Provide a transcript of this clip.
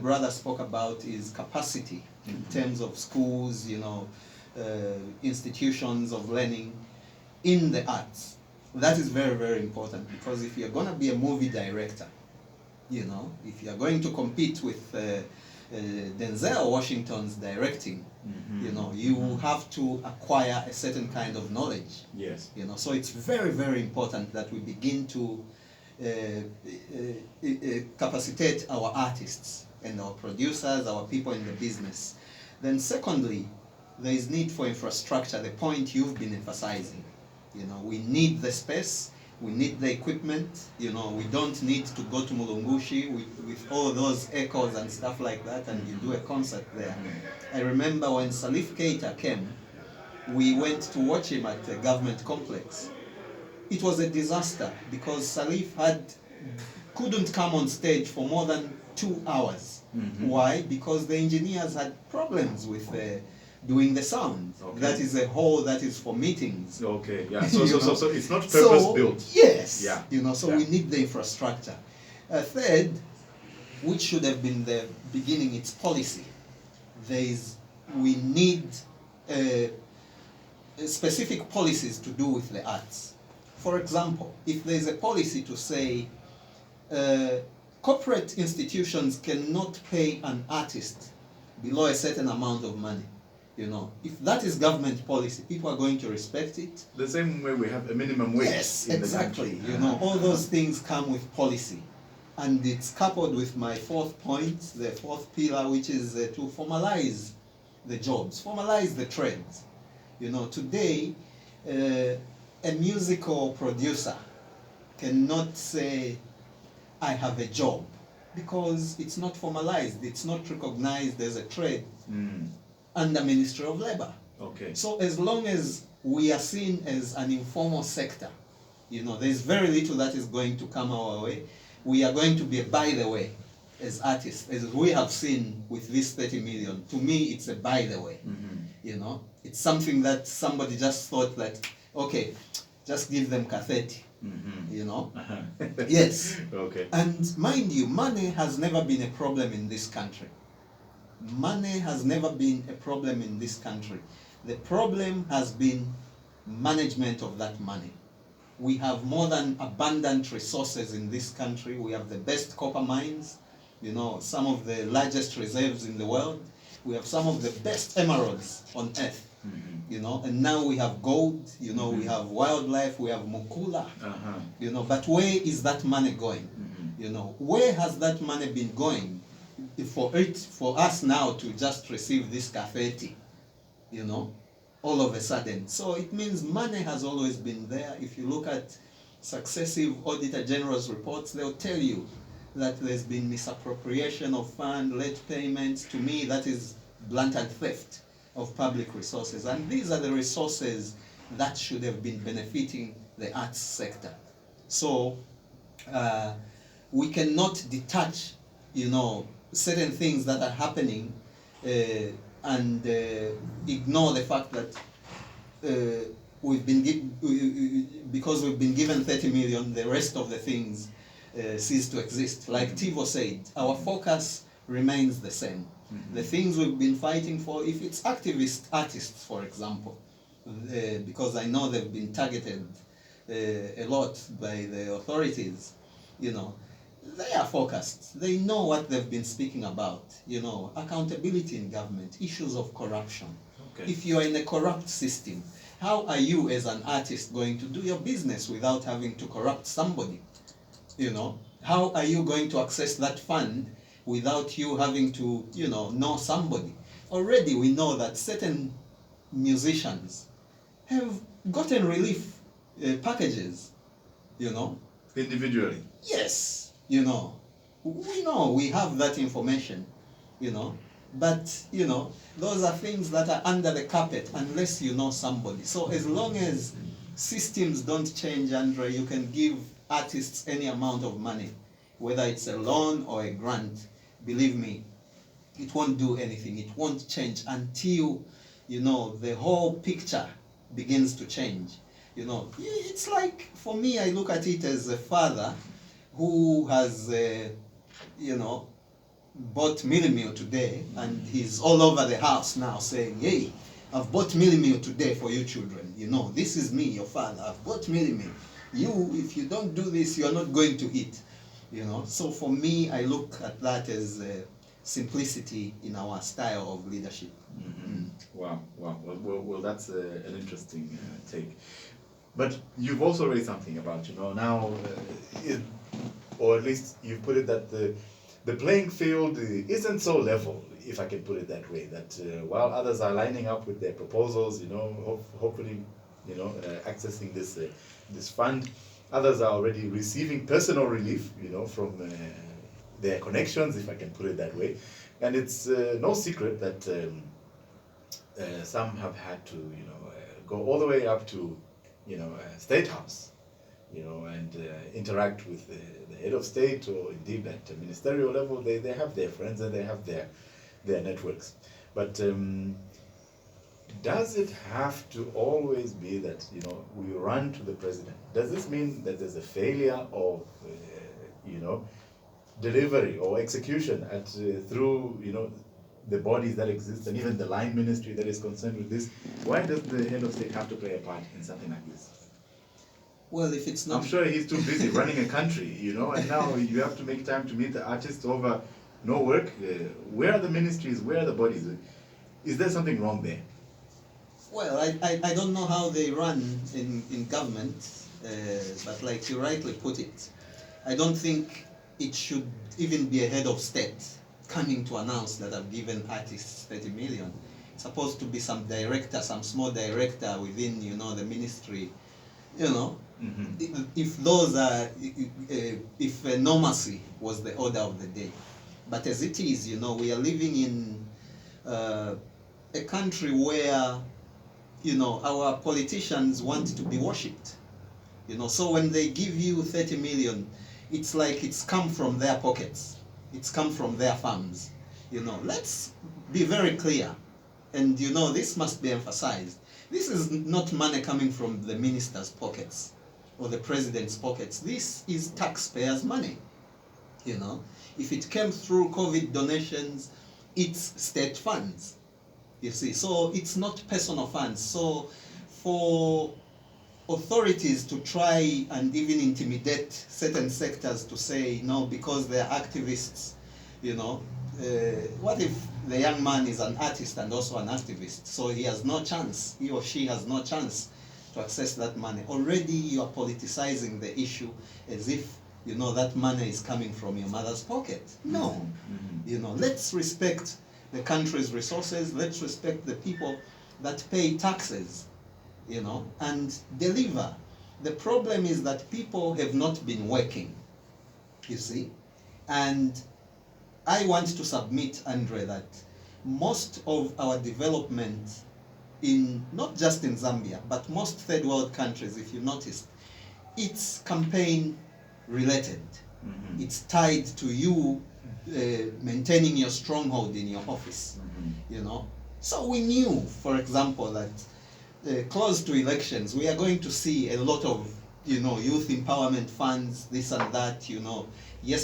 brother spoke about is capacity in terms of schools, institutions of learning in the arts. That is very, very important, because if you're going to be a movie director, if you're going to compete with Denzel Washington's directing, you have to acquire a certain kind of knowledge. Yes. So it's very, very important that we begin to capacitate our artists and our producers, our people in the business. Then secondly, there is need for infrastructure, the point you've been emphasizing. We need the space, we need the equipment, we don't need to go to Mulungushi with all those echoes and stuff like that and you do a concert there. I remember when Salif Keita came, we went to watch him at the government complex. It was a disaster because Salif couldn't come on stage for more than 2 hours. Why? Because the engineers had problems with doing the sound. Okay. That is a hall that is for meetings. Okay, yeah. So it's not purpose built. Yes. Yeah. We need the infrastructure. Third, which should have been the beginning, it's policy. We need specific policies to do with the arts. For example, if there's a policy to say corporate institutions cannot pay an artist below a certain amount of money, if that is government policy, people are going to respect it. The same way we have a minimum wage. Yes, exactly. All those things come with policy. And it's coupled with my fourth point, the fourth pillar, which is to formalize the jobs, formalize the trades. Today, a musical producer cannot say, I have a job, because it's not formalized, it's not recognized as a trade under Ministry of Labor. Okay. So as long as we are seen as an informal sector, there's very little that is going to come our way. We are going to be a by the way as artists, as we have seen with this 30 million. To me, it's a by the way. It's something that somebody just thought that, okay, just give them catheti. Yes. Okay. And mind you, money has never been a problem in this country. Money has never been a problem in this country. The problem has been management of that money. We have more than abundant resources in this country. We have the best copper mines, some of the largest reserves in the world. We have some of the best emeralds on earth. And now we have gold, we have wildlife, we have mukula, but where is that money going? Where has that money been going for us now to just receive this catheti, all of a sudden? So it means money has always been there. If you look at successive Auditor General's reports, they'll tell you that there's been misappropriation of fund, late payments. To me, that is blatant theft of public resources, and these are the resources that should have been benefiting the arts sector. So we cannot detach, certain things that are happening and ignore the fact that because we've been given 30 million, the rest of the things cease to exist. Like Tivo said, our focus remains the same. The things we've been fighting for, if it's activist artists, for example, because I know they've been targeted a lot by the authorities, they are focused. They know what they've been speaking about, accountability in government, issues of corruption. Okay. If you are in a corrupt system, how are you as an artist going to do your business without having to corrupt somebody? How are you going to access that fund without you having to, know somebody? Already we know that certain musicians have gotten relief packages, Individually? Yes, we know, we have that information, but, those are things that are under the carpet unless you know somebody. So as long as systems don't change, Andre, you can give artists any amount of money, whether it's a loan or a grant. Believe me, it won't do anything. It won't change until, the whole picture begins to change. It's like, for me, I look at it as a father who has, bought mealie meal today, and he's all over the house now saying, hey, I've bought mealie meal today for you children. You know, this is me, your father. I've bought mealie meal. You, if you don't do this, you're not going to eat. You know, so for me, I look at that as simplicity in our style of leadership. Wow. Well, that's an interesting take. But you've also raised something about, now, or at least you've put it that the playing field isn't so level, if I can put it that way, that while others are lining up with their proposals, hopefully, accessing this fund, others are already receiving personal relief, from their connections, if I can put it that way. And it's no secret that some have had to, go all the way up to, State House, and interact with the head of state, or indeed at the ministerial level. They have their friends and they have their networks. But does it have to always be that, we run to the president? Does this mean that there's a failure of, delivery or execution through, the bodies that exist, and even the line ministry that is concerned with this? Why does the head of state have to play a part in something like this? Well, if it's not... I'm sure he's too busy running a country, and now you have to make time to meet the artists over no work. Where are the ministries? Where are the bodies? Is there something wrong there? Well, I don't know how they run in government, but like you rightly put it, I don't think it should even be a head of state coming to announce that I've given artists 30 million. It's supposed to be some director, some small director within, the ministry, if those are, if normacy was the order of the day. But as it is, we are living in a country where, our politicians want to be worshipped. So when they give you 30 million, it's like it's come from their pockets. It's come from their farms. Let's be very clear. And this must be emphasized. This is not money coming from the minister's pockets or the president's pockets. This is taxpayers' money. If it came through COVID donations, it's state funds. You see, so it's not personal funds. So for authorities to try and even intimidate certain sectors to say, no, because they're activists, what if the young man is an artist and also an activist? So he has no chance, he or she has no chance to access that money. Already you are politicizing the issue as if, that money is coming from your mother's pocket. No. Let's respect the country's resources. Let's respect the people that pay taxes, and deliver. The problem is that people have not been working, you see. And I want to submit, Andre, that most of our development not just in Zambia, but most third world countries, if you noticed, it's campaign related. It's tied to you maintaining your stronghold in your office, So we knew, for example, that close to elections, we are going to see a lot of, youth empowerment funds, this and that, Yes.